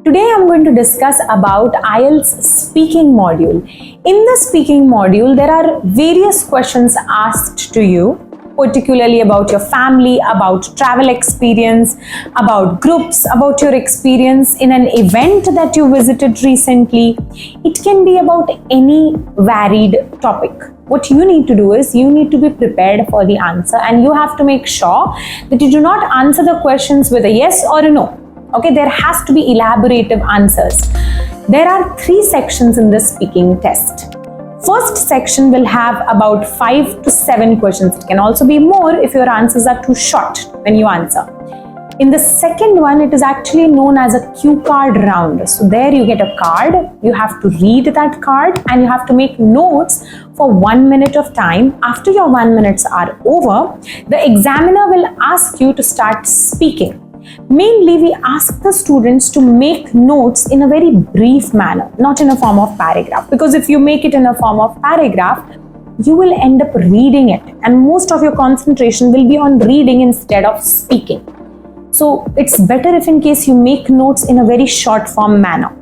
Today I'm going to discuss about IELTS Speaking Module. In the Speaking Module, there are various questions asked to you, particularly about your family, about travel experience, about groups, about your experience in an event that you visited recently. It can be about any varied topic. What you need to do is you need to be prepared for the answer, and you have to make sure that you do not answer the questions with a yes or a no. Okay, there has to be elaborative answers. There are 3 sections in the speaking test. First section will have about 5 to 7 questions. It can also be more if your answers are too short when you answer. In the second one, it is actually known as a cue card round. So there you get a card, you have to read that card and you have to make notes for 1 minute of time. After your 1 minutes are over, the examiner will ask you to start speaking. Mainly, we ask the students to make notes in a very brief manner, not in a form of paragraph. Because if you make it in a form of paragraph, you will end up reading it, and most of your concentration will be on reading instead of speaking. So it's better if in case you make notes in a very short form manner,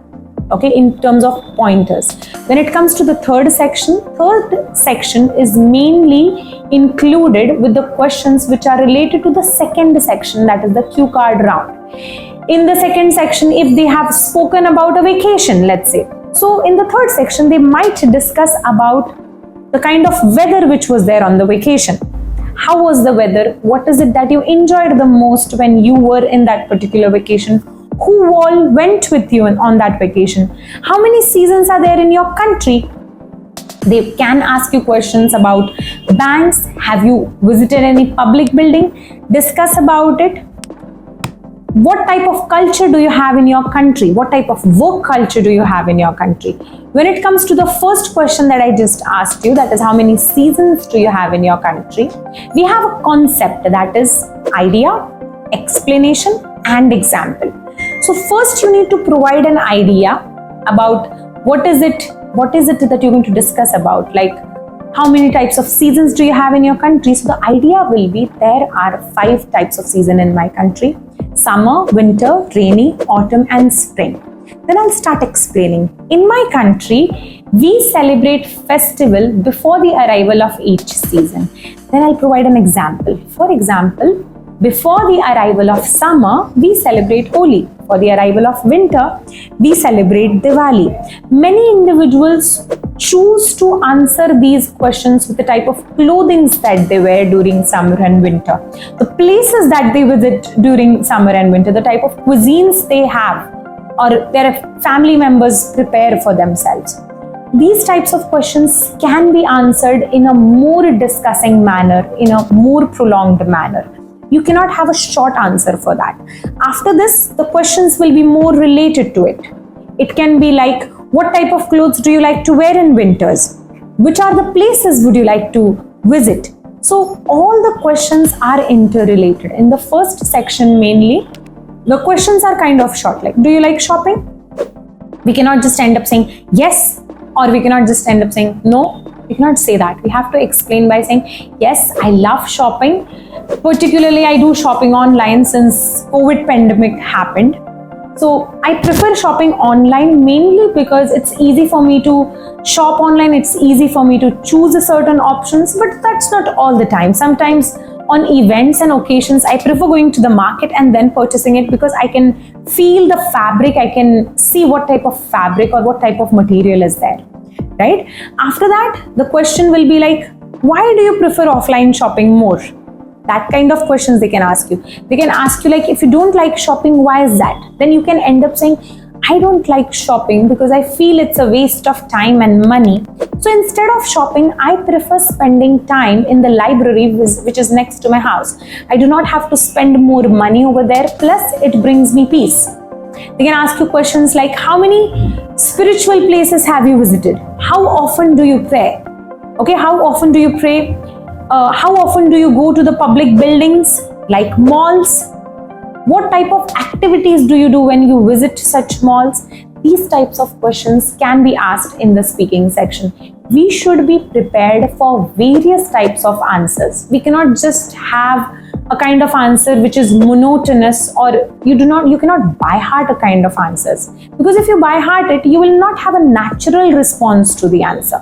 okay, in terms of pointers. When it comes to the third section is mainly included with the questions which are related to the second section, that is the cue card round. In the second section, if they have spoken about a vacation, let's say, so in the third section they might discuss about the kind of weather which was there on the vacation. How was the weather? What is it that you enjoyed the most when you were in that particular vacation? Who all went with you on that vacation? How many seasons are there in your country? They can ask you questions about banks. Have you visited any public building? Discuss about it. What type of culture do you have in your country? What type of work culture do you have in your country? When it comes to the first question that I just asked you, that is how many seasons do you have in your country? We have a concept, that is idea, explanation and example. So first you need to provide an idea about what is it that you're going to discuss about, like how many types of seasons do you have in your country. So the idea will be there are 5 types of season in my country: summer, winter, rainy, autumn and spring. Then I'll start explaining. In my country, we celebrate festival before the arrival of each season. Then I'll provide an example. For example, before the arrival of summer, we celebrate Holi. For the arrival of winter, we celebrate Diwali. Many individuals choose to answer these questions with the type of clothing that they wear during summer and winter, the places that they visit during summer and winter, the type of cuisines they have, or their family members prepare for themselves. These types of questions can be answered in a more discussing manner, in a more prolonged manner. You cannot have a short answer for that. After this, the questions will be more related to it. It can be like, what type of clothes do you like to wear in winters? Which are the places would you like to visit? So all the questions are interrelated. In the first section mainly, the questions are kind of short, like, do you like shopping? We cannot just end up saying yes, or we cannot just end up saying no. We cannot say that. We have to explain by saying, yes, I love shopping. Particularly, I do shopping online since COVID pandemic happened. So I prefer shopping online mainly because it's easy for me to shop online. It's easy for me to choose certain options, but that's not all the time. Sometimes on events and occasions, I prefer going to the market and then purchasing it because I can feel the fabric. I can see what type of fabric or what type of material is there. Right? After that, the question will be like, why do you prefer offline shopping more? That kind of questions they can ask you. They can ask you like, if you don't like shopping, why is that? Then you can end up saying, I don't like shopping because I feel it's a waste of time and money. So instead of shopping, I prefer spending time in the library which is next to my house. I do not have to spend more money over there. Plus, it brings me peace. They can ask you questions like, how many spiritual places have you visited? How often do you pray? Okay, how often do you pray? How often do you go to the public buildings like malls? What type of activities do you do when you visit such malls? These types of questions can be asked in the speaking section. We should be prepared for various types of answers. We cannot just have a kind of answer which is monotonous, or you cannot by heart a kind of answers, because if you by heart it, you will not have a natural response to the answer.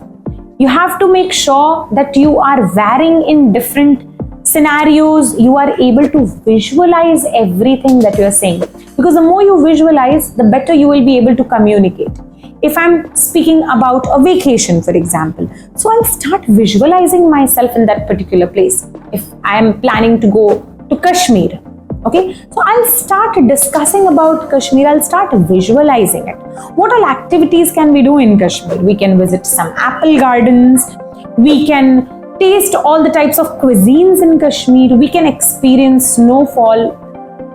You have to make sure that you are varying in different scenarios, you are able to visualize everything that you are saying, because the more you visualize, the better you will be able to communicate. If I'm speaking about a vacation, for example, so I'll start visualizing myself in that particular place. If I am planning to go to Kashmir, okay, so I'll start discussing about Kashmir, I'll start visualizing it. What all activities can we do in Kashmir? We can visit some apple gardens, we can taste all the types of cuisines in Kashmir, we can experience snowfall.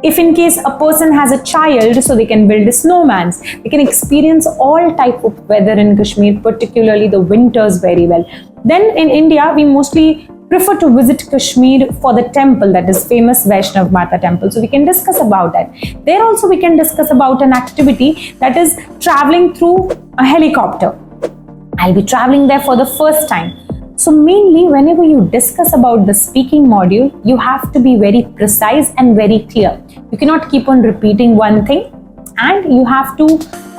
If in case a person has a child, so they can build a snowman, they can experience all type of weather in Kashmir, particularly the winters very well. Then in India, we mostly prefer to visit Kashmir for the temple, that is famous Vaishnav Mata temple. So we can discuss about that. There also we can discuss about an activity that is traveling through a helicopter. I'll be traveling there for the first time. So mainly whenever you discuss about the speaking module, you have to be very precise and very clear. You cannot keep on repeating one thing, and you have to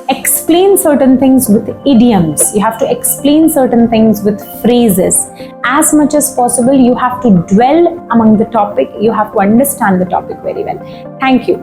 explain certain things with idioms. You have to explain certain things with phrases. As much as possible, you have to dwell among the topic. You have to understand the topic very well. Thank you.